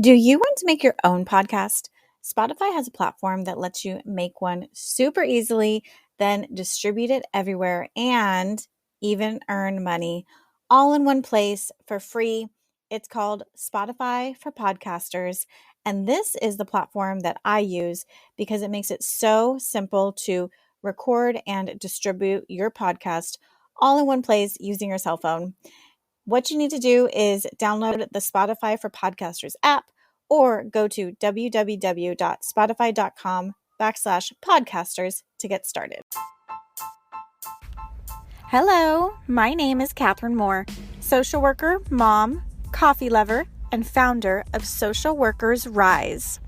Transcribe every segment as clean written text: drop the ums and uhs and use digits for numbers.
Do you want to make your own podcast? Spotify has a platform that lets you make one super easily, then distribute it everywhere and even earn money all in one place for free. It's called Spotify for Podcasters. And this is the platform that I use because it makes it so simple to record and distribute your podcast all in one place using your cell phone. What you need to do is download the Spotify for Podcasters app or go to www.spotify.com/podcasters to get started. Hello, my name is Catherine Moore, social worker, mom, coffee lover, and founder of Social Workers Rise,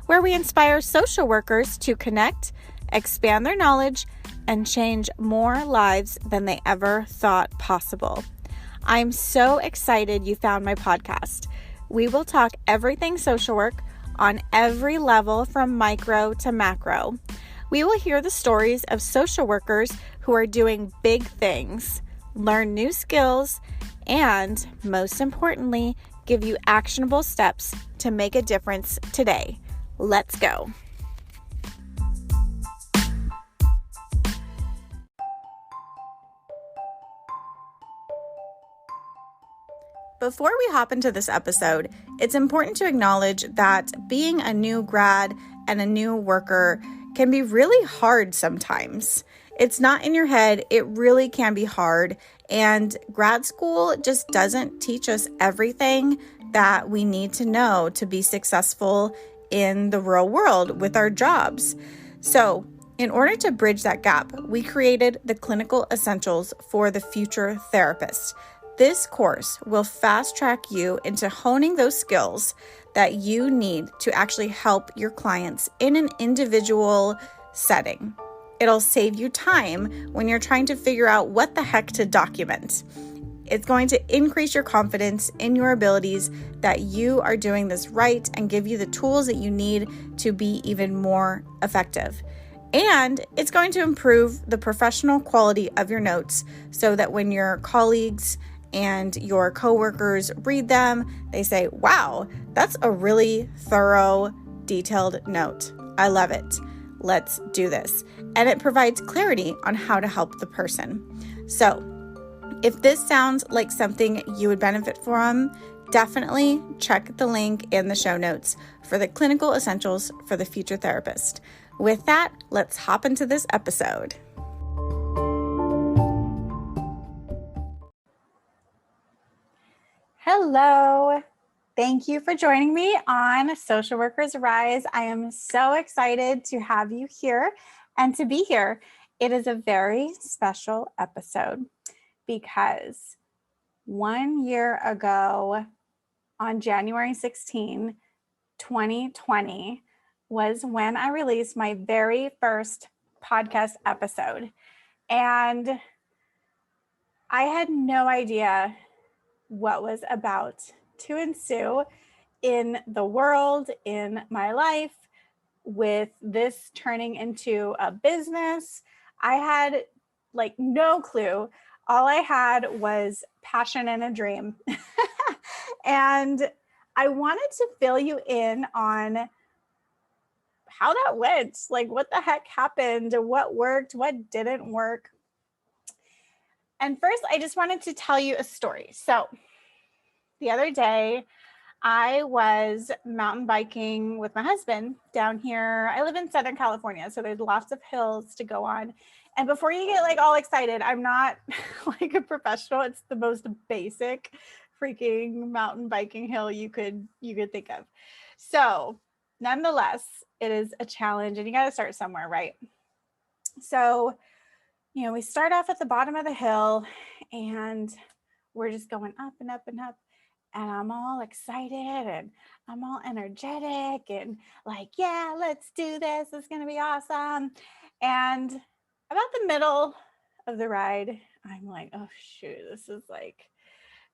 where we inspire social workers to connect, expand their knowledge, and change more lives than they ever thought possible. I'm so excited you found my podcast. We will talk everything social work on every level from micro to macro. We will hear the stories of social workers who are doing big things, learn new skills, and most importantly, give you actionable steps to make a difference today. Let's go. Before we hop into this episode, it's important to acknowledge that being a new grad and a new worker can be really hard sometimes. It's not in your head, it really can be hard, and grad school just doesn't teach us everything that we need to know to be successful in the real world with our jobs. So, in order to bridge that gap, we created the Clinical Essentials for the Future Therapist. This course will fast track you into honing those skills that you need to actually help your clients in an individual setting. It'll save you time when you're trying to figure out what the heck to document. It's going to increase your confidence in your abilities that you are doing this right and give you the tools that you need to be even more effective. And it's going to improve the professional quality of your notes so that when your colleagues and your coworkers read them, they say, wow, that's a really thorough, detailed note. I love it. Let's do this. And it provides clarity on how to help the person. So if this sounds like something you would benefit from, definitely check the link in the show notes for the Clinical Essentials for the Future Therapist. With that, let's hop into this episode. Hello. Thank you for joining me on Social Workers Rise. I am so excited to have you here and to be here. It is a very special episode because 1 year ago, on January 16, 2020, was when I released my very first podcast episode. And I had no idea what was about to ensue in the world, in my life, with this turning into a business. I had no clue. All I had was passion and a dream. And I wanted to fill you in on how that went, what the heck happened, what worked, what didn't work. And first, I just wanted to tell you a story. So the other day, I was mountain biking with my husband down here. I live in Southern California, so there's lots of hills to go on. And before you get all excited, I'm not a professional. It's the most basic freaking mountain biking hill you could think of. So nonetheless, it is a challenge and you got to start somewhere, right? So, we start off at the bottom of the hill and we're just going up and up and up. And I'm all excited and I'm all energetic and yeah, let's do this. It's going to be awesome. And about the middle of the ride, I'm like, oh shoot, this is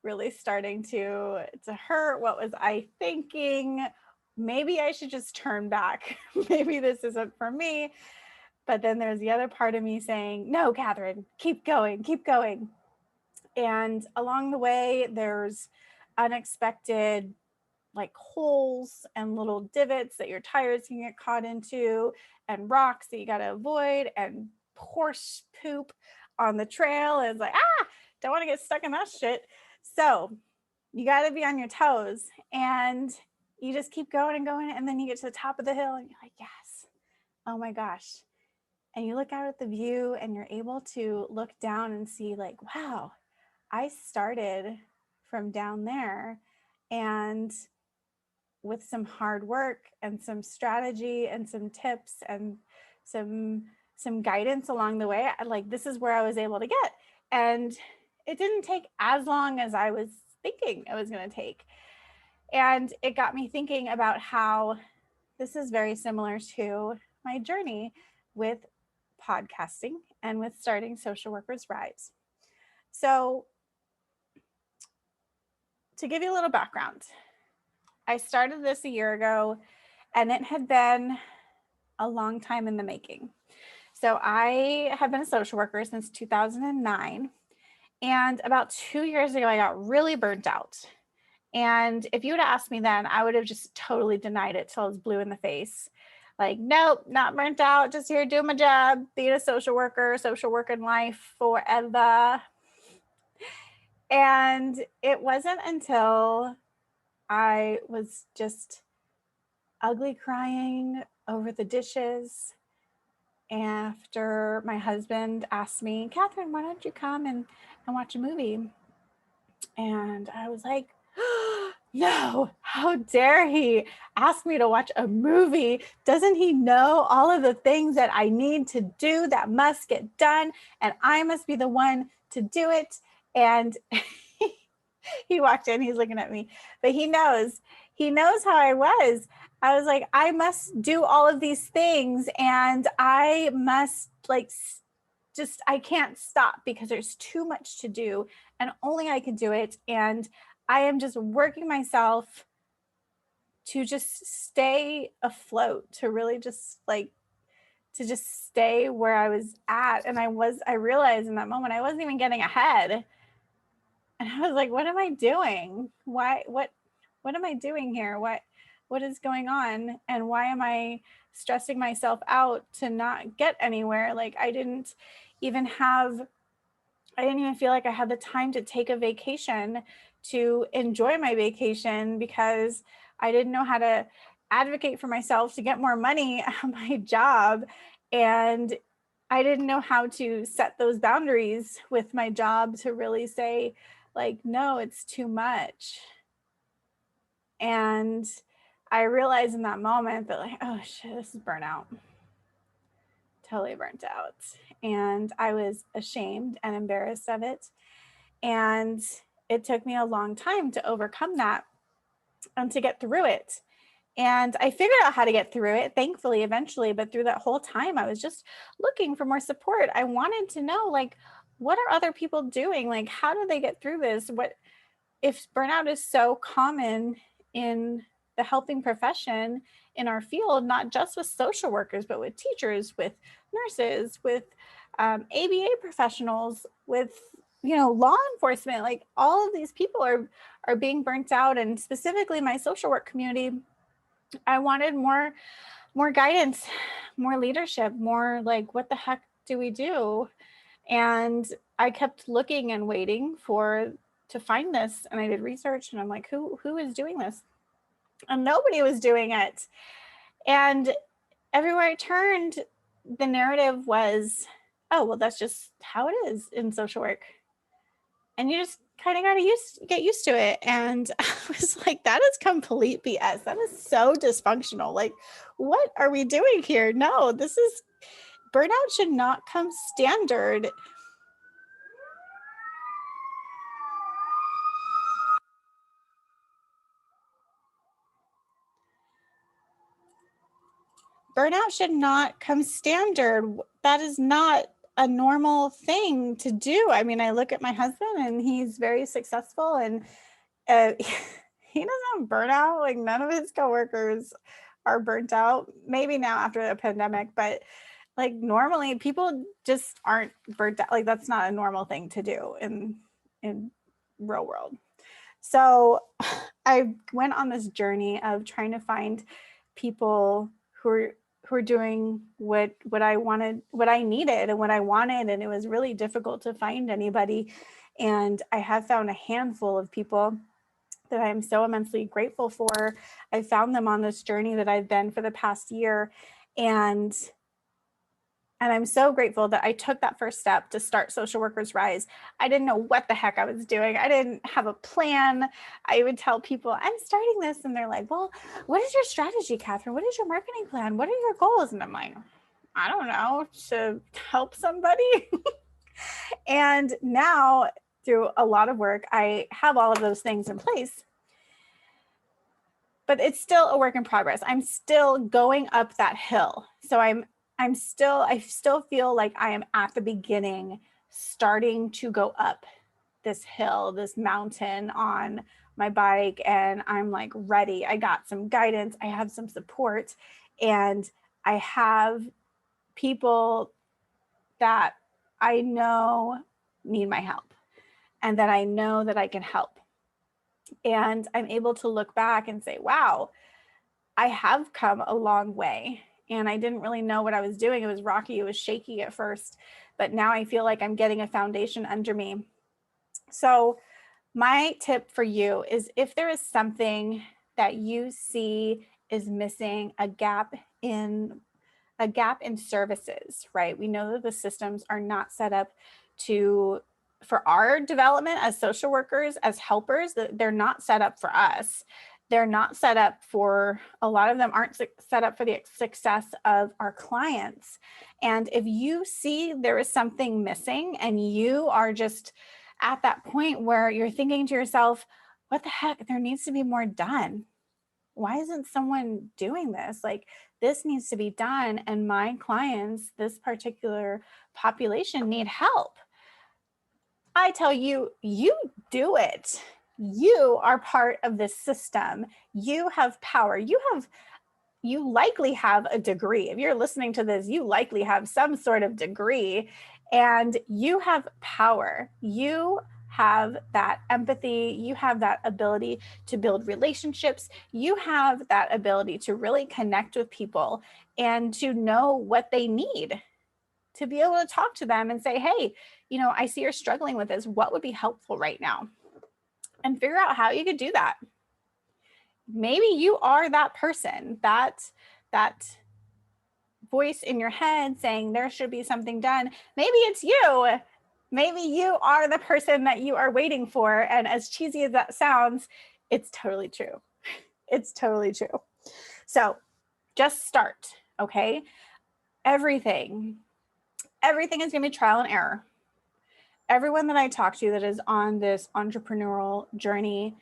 really starting to hurt. What was I thinking? Maybe I should just turn back. Maybe this isn't for me. But then there's the other part of me saying, no, Catherine, keep going, keep going. And along the way, there's unexpected like holes and little divots that your tires can get caught into, and rocks that you got to avoid, and horse poop on the trail. It's like, don't want to get stuck in that shit. So you got to be on your toes, and you just keep going and going. And then you get to the top of the hill and you're like, yes, oh my gosh. And you look out at the view and you're able to look down and see like, wow, I started from down there, and with some hard work and some strategy and some tips and some guidance along the way, like this is where I was able to get. And it didn't take as long as I was thinking it was going to take. And it got me thinking about how this is very similar to my journey with podcasting and with starting Social Workers Rise. So to give you a little background, I started this a year ago, and it had been a long time in the making. So I have been a social worker since 2009. And about 2 years ago, I got really burnt out. And if you would have asked me then, I would have just totally denied it till I was blue in the face. Like, nope, not burnt out, just here doing my job, being a social worker, social working life forever. And it wasn't until I was just ugly crying over the dishes after my husband asked me, Catherine, why don't you come and watch a movie? And I was like, no, how dare he ask me to watch a movie? Doesn't he know all of the things that I need to do that must get done? And I must be the one to do it. And he walked in, he's looking at me, but he knows how I was. I was like, I must do all of these things, and I must I can't stop because there's too much to do and only I can do it. And I am just working myself to just stay afloat, to really just stay where I was at. And I realized in that moment, I wasn't even getting ahead. And I was like, what am I doing? What am I doing here? What is going on? And why am I stressing myself out to not get anywhere? Like I didn't even feel like I had the time to take a vacation, to enjoy my vacation, because I didn't know how to advocate for myself to get more money at my job. And I didn't know how to set those boundaries with my job to really say, like, no, it's too much. And I realized in that moment that like, oh shit, this is burnout. Totally burnt out. And I was ashamed and embarrassed of it. And it took me a long time to overcome that and to get through it. And I figured out how to get through it, thankfully, eventually. But through that whole time, I was just looking for more support. I wanted to know, like, what are other people doing? Like, how do they get through this? What if burnout is so common in the helping profession in our field, not just with social workers, but with teachers, with nurses, with ABA professionals, with law enforcement? Like all of these people are being burnt out. And specifically my social work community, I wanted more guidance, more leadership, more like, what the heck do we do? And I kept looking and waiting to find this. And I did research, and I'm like, who is doing this? And nobody was doing it. And everywhere I turned, the narrative was, oh, well, that's just how it is in social work. And you just kind of got to get used to it. And I was like, that is complete BS. That is so dysfunctional. Like, what are we doing here? No, burnout should not come standard. Burnout should not come standard. That is not a normal thing to do. I mean, I look at my husband and he's very successful, and he doesn't have burnout. Like none of his coworkers are burnt out. Maybe now after the pandemic, but like normally people just aren't burnt out. Like that's not a normal thing to do in real world. So I went on this journey of trying to find people who are doing what I wanted, what I needed and what I wanted. And it was really difficult to find anybody. And I have found a handful of people that I'm so immensely grateful for. I found them on this journey that I've been for the past year. And I'm so grateful that I took that first step to start Social Workers Rise. I didn't know what the heck I was doing. I didn't have a plan. I would tell people, I'm starting this. And they're like, well, what is your strategy, Catherine? What is your marketing plan? What are your goals? And I'm like, I don't know, to help somebody. And now, through a lot of work, I have all of those things in place. But it's still a work in progress. I'm still going up that hill. So I still feel like I am at the beginning, starting to go up this hill, this mountain on my bike, and I'm like ready. I got some guidance, I have some support, and I have people that I know need my help and that I know that I can help. And I'm able to look back and say, wow, I have come a long way. And I didn't really know what I was doing. It was rocky, it was shaky at first, but now I feel like I'm getting a foundation under me. So my tip for you is, if there is something that you see is missing, a gap in services, right? We know that the systems are not set up for our development as social workers, as helpers. They're not set up for us. They're not set up for, a lot of them aren't set up for the success of our clients. And if you see there is something missing and you are just at that point where you're thinking to yourself, what the heck, there needs to be more done. Why isn't someone doing this? Like, this needs to be done. And my clients, this particular population, need help. I tell you, you do it. You are part of this system. You have power. You likely have a degree. If you're listening to this, you likely have some sort of degree, and you have power. You have that empathy. You have that ability to build relationships. You have that ability to really connect with people and to know what they need, to be able to talk to them and say, hey, I see you're struggling with this. What would be helpful right now? And figure out how you could do that. Maybe you are that person, that voice in your head saying there should be something done. Maybe it's you. Maybe you are the person that you are waiting for. And as cheesy as that sounds, it's totally true. It's totally true. So just start, okay? Everything is going to be trial and error. Everyone that I talk to that is on this entrepreneurial journey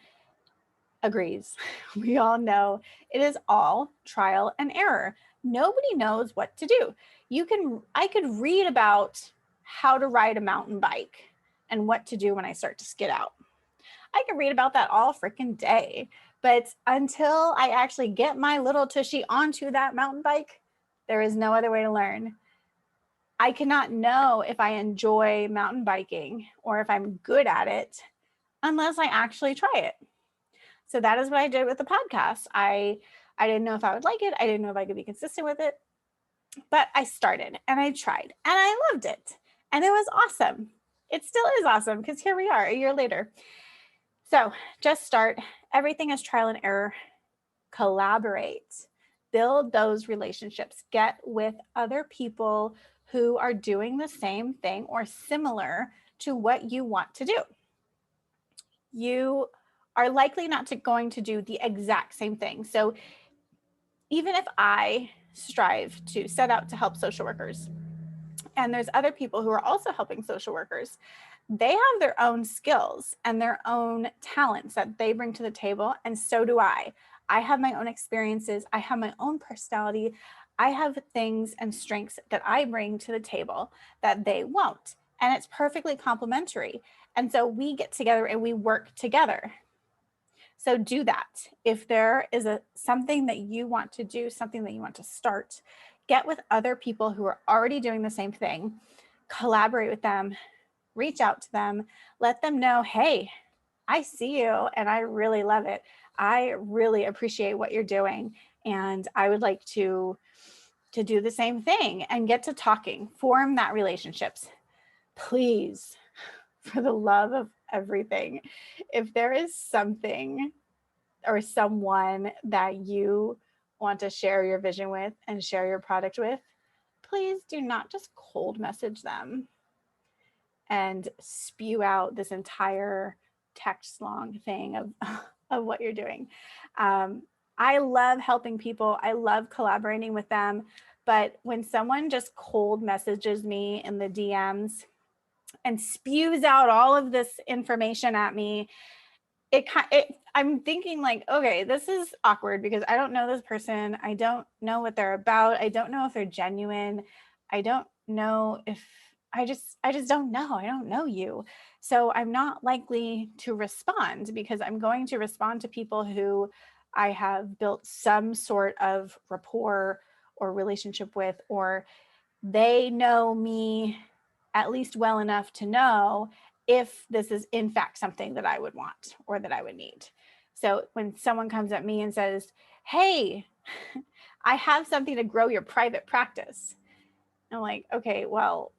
agrees. We all know it is all trial and error. Nobody knows what to do. I could read about how to ride a mountain bike and what to do when I start to skid out. I could read about that all freaking day. But until I actually get my little tushy onto that mountain bike, there is no other way to learn. I cannot know if I enjoy mountain biking or if I'm good at it unless I actually try it. So that is what I did with the podcast. I didn't know if I would like it. I didn't know if I could be consistent with it, but I started and I tried and I loved it. And it was awesome. It still is awesome because here we are a year later. So just start. Everything is trial and error. Collaborate. Build those relationships. Get with other people who are doing the same thing or similar to what you want to do. You are likely not going to do the exact same thing. So even if I strive to set out to help social workers, and there's other people who are also helping social workers, they have their own skills and their own talents that they bring to the table, and so do I. I have my own experiences. I have my own personality. I have things and strengths that I bring to the table that they won't, and it's perfectly complementary. And so we get together and we work together. So do that. If there is something that you want to do, something that you want to start, get with other people who are already doing the same thing, collaborate with them, reach out to them, let them know, hey, I see you and I really love it. I really appreciate what you're doing. And I would like to do the same thing and get to talking, form that relationships. Please, for the love of everything, if there is something or someone that you want to share your vision with and share your product with, please do not just cold message them and spew out this entire text long thing of, of what you're doing. I love helping people. I love collaborating with them. But when someone just cold messages me in the DMs and spews out all of this information at me, I'm thinking like, okay, this is awkward because I don't know this person. I don't know what they're about. I don't know if they're genuine. I don't know if I just don't know. I don't know you. So I'm not likely to respond because I'm going to respond to people who I have built some sort of rapport or relationship with, or they know me at least well enough to know if this is in fact something that I would want or that I would need. So when someone comes at me and says, hey, I have something to grow your private practice, I'm like, okay, well,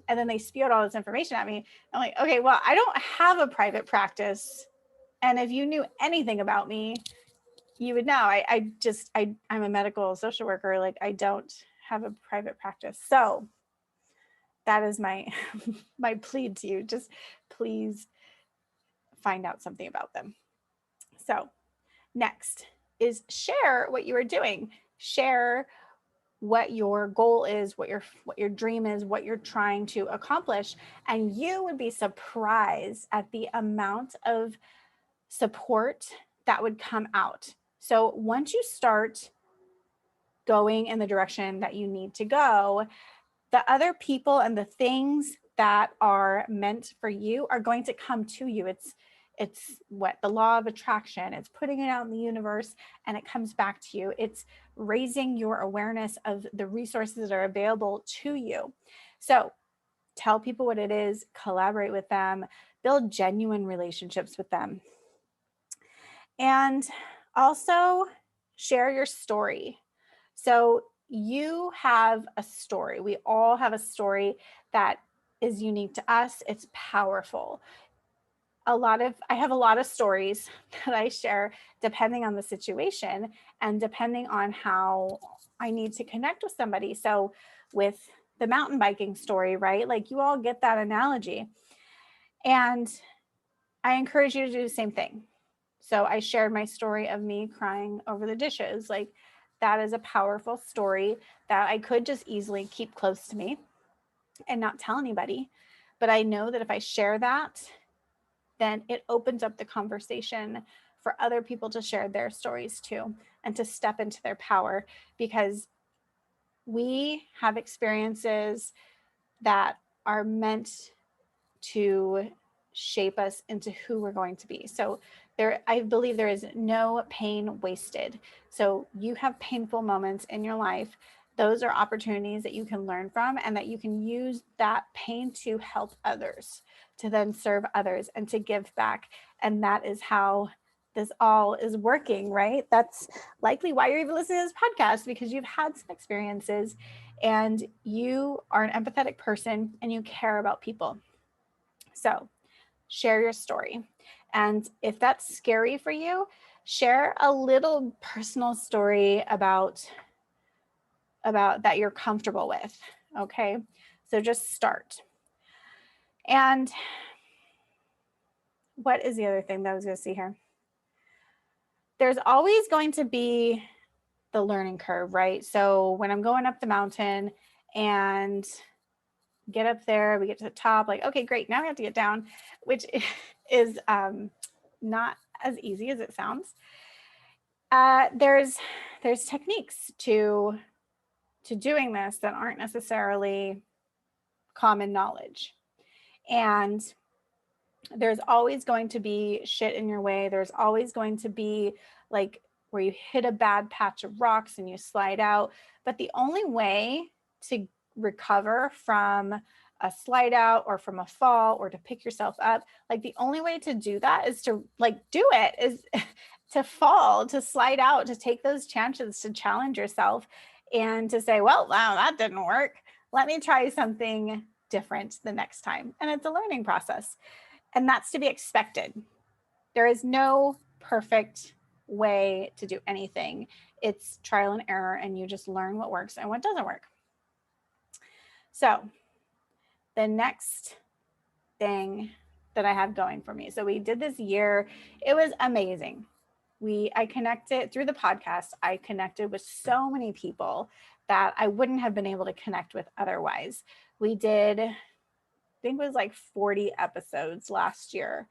and then they spew out all this information at me. I'm like, okay, well, I don't have a private practice. And if you knew anything about me, you would know. I'm a medical social worker. Like, I don't have a private practice. So that is my my plea to you. Just please find out something about them. So next is share what you are doing. Share what your goal is, what your dream is, what you're trying to accomplish, and you would be surprised at the amount of support that would come out. So once you start going in the direction that you need to go, the other people and the things that are meant for you are going to come to you. It's what the law of attraction, it's putting it out in the universe and it comes back to you. It's raising your awareness of the resources that are available to you. So tell people what it is, collaborate with them, build genuine relationships with them. And also share your story. So you have a story. We all have a story that is unique to us. It's powerful. I have a lot of stories that I share depending on the situation and depending on how I need to connect with somebody. So with the mountain biking story, right? Like you all get that analogy. And I encourage you to do the same thing. So I shared my story of me crying over the dishes. Like that is a powerful story that I could just easily keep close to me and not tell anybody. But I know that if I share that, then it opens up the conversation for other people to share their stories too and to step into their power, because we have experiences that are meant to shape us into who we're going to be. So I believe there is no pain wasted. So you have painful moments in your life. Those are opportunities that you can learn from and that you can use that pain to help others, to then serve others and to give back. And that is how this all is working, right? That's likely why you're even listening to this podcast, because you've had some experiences and you are an empathetic person and you care about people. So share your story. And if that's scary for you, share a little personal story about that you're comfortable with. Okay. So just start. And what is the other thing that I was going to see here? There's always going to be the learning curve, right? So when I'm going up the mountain and get up there, we get to the top, like, okay, great. Now we have to get down, which is not as easy as it sounds. There's techniques to doing this that aren't necessarily common knowledge. And there's always going to be shit in your way. There's always going to be like where you hit a bad patch of rocks and you slide out. But the only way to recover from a slide out or from a fall or to pick yourself up. Like the only way to do that is to like do it, is to fall, to slide out, to take those chances, to challenge yourself and to say, well, wow, that didn't work. Let me try something different the next time. And it's a learning process. And that's to be expected. There is no perfect way to do anything. It's trial and error, and you just learn what works and what doesn't work. So the next thing that I have going for me. So we did this year. It was amazing. I connected through the podcast. I connected with so many people that I wouldn't have been able to connect with otherwise. We did, I think it was like 40 episodes last year.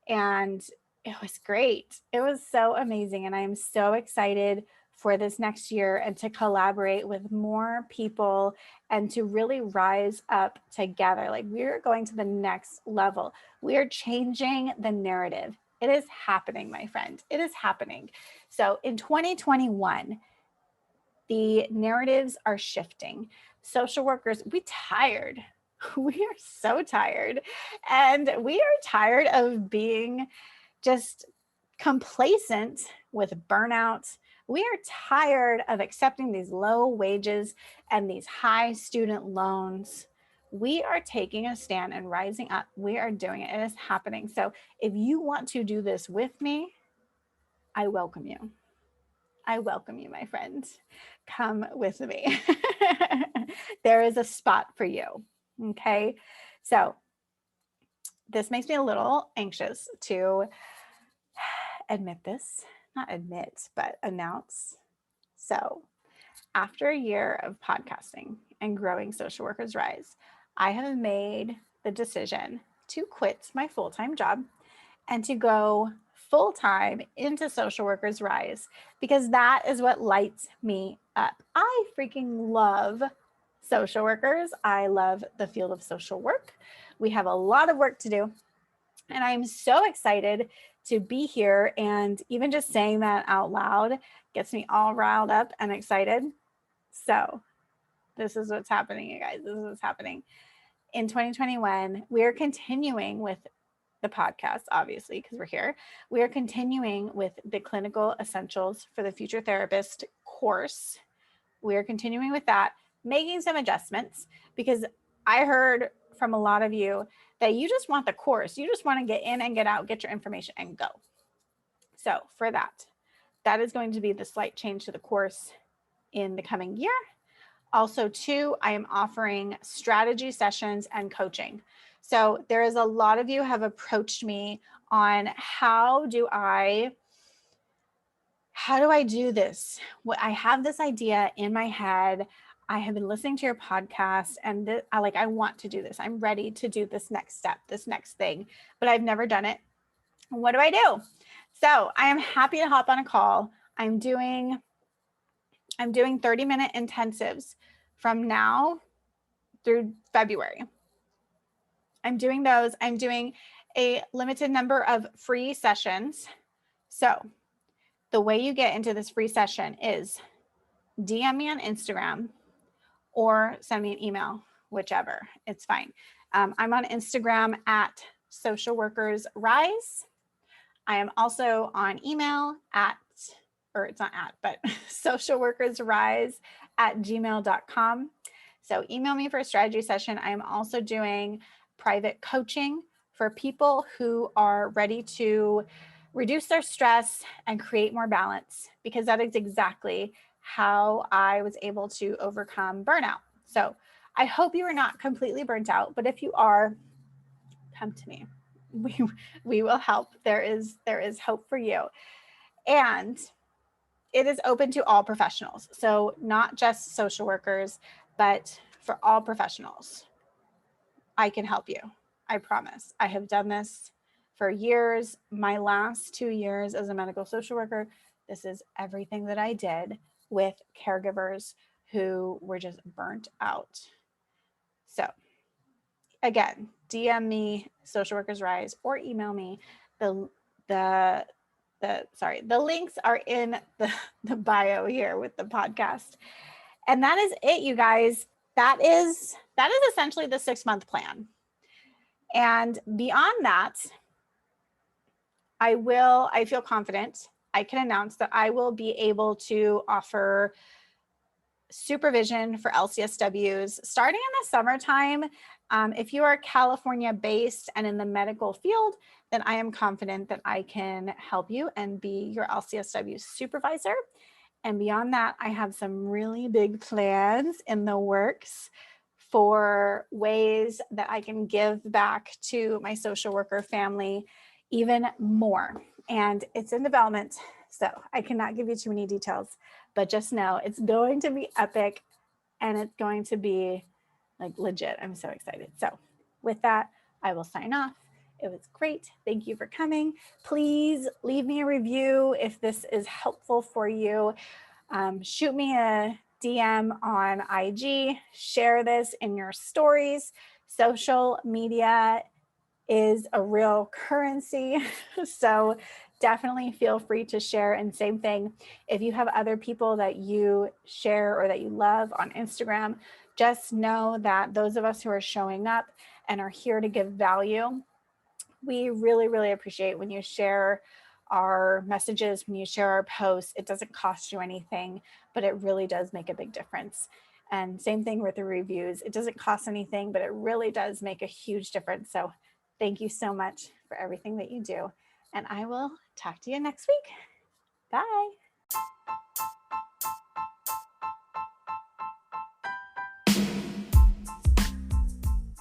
And it was great. It was so amazing. And I am so excited for this next year and to collaborate with more people and to really rise up together. Like we're going to the next level. We are changing the narrative. It is happening, my friend. It is happening. So in 2021, the narratives are shifting. Social workers, we tired. We are so tired. And we are tired of being just complacent with burnout. We are tired of accepting these low wages and these high student loans. We are taking a stand and rising up. We are doing it. It is happening. So if you want to do this with me, I welcome you. I welcome you, my friend. Come with me. There is a spot for you. Okay. So this makes me a little anxious to admit this, not admit, but announce. So after a year of podcasting and growing Social Workers Rise, I have made the decision to quit my full-time job and to go full-time into Social Workers Rise, because that is what lights me up. I freaking love social workers. I love the field of social work. We have a lot of work to do. And I'm so excited to be here. And even just saying that out loud gets me all riled up and excited. So this is what's happening, you guys. This is what's happening. In 2021, we are continuing with the podcast, obviously, because we're here. We are continuing with the Clinical Essentials for the Future Therapist course. We are continuing with that, making some adjustments, because I heard from a lot of you that you just want the course. You just want to get in and get out, get your information and go. So for that is going to be the slight change to the course in the coming year. Also, too, I am offering strategy sessions and coaching. So there is a lot of you have approached me on how do I do this? I have this idea in my head. I have been listening to your podcast and I want to do this. I'm ready to do this next step, this next thing, but I've never done it. What do I do? So I am happy to hop on a call. I'm doing 30-minute intensives from now through February. I'm doing those. I'm doing a limited number of free sessions. So the way you get into this free session is DM me on Instagram or send me an email, whichever, it's fine. I'm on Instagram at Social Workers Rise. I am also on email it's not at, but socialworkersrise@gmail.com. So email me for a strategy session. I am also doing private coaching for people who are ready to reduce their stress and create more balance, because that is exactly how I was able to overcome burnout. So I hope you are not completely burnt out, but if you are, come to me. We will help. There is hope for you. And it is open to all professionals. So not just social workers, but for all professionals. I can help you. I promise. I have done this for years. My last 2 years as a medical social worker, this is everything that I did with caregivers who were just burnt out. So again, DM me, Social Workers Rise, or email me. The links are in the bio here with the podcast. And that is it, you guys. that is essentially the 6-month plan. And beyond that, I feel confident. I can announce that I will be able to offer supervision for LCSWs starting in the summertime. If you are California based and in the medical field, then I am confident that I can help you and be your LCSW supervisor. And beyond that, I have some really big plans in the works for ways that I can give back to my social worker family even more. And it's in development, so I cannot give you too many details, but just know it's going to be epic and it's going to be like legit. I'm so excited. So with that, I will sign off. It was great. Thank you for coming. Please leave me a review if this is helpful for you. Shoot me a DM on IG. Share this in your stories. Social media is a real currency. So definitely feel free to share. And same thing, if you have other people that you share or that you love on Instagram, just know that those of us who are showing up and are here to give value, we really, really appreciate when you share our messages, when you share our posts. It doesn't cost you anything, but it really does make a big difference. And same thing with the reviews. It doesn't cost anything, but it really does make a huge difference. So thank you so much for everything that you do. And I will talk to you next week. Bye.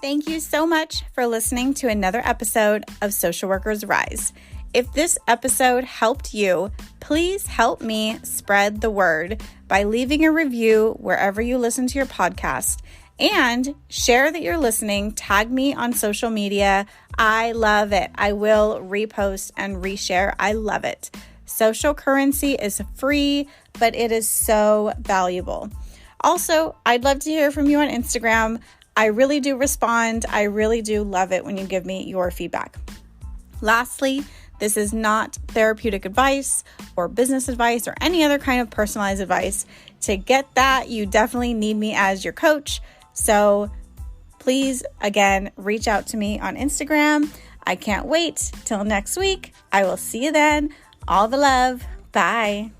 Thank you so much for listening to another episode of Social Workers Rise. If this episode helped you, please help me spread the word by leaving a review wherever you listen to your podcast, and share that you're listening. Tag me on social media. I love it. I will repost and reshare. I love it. Social currency is free, but it is so valuable. Also, I'd love to hear from you on Instagram. I really do respond. I really do love it when you give me your feedback. Lastly, this is not therapeutic advice or business advice or any other kind of personalized advice. To get that, you definitely need me as your coach. So please, again, reach out to me on Instagram. I can't wait till next week. I will see you then. All the love. Bye.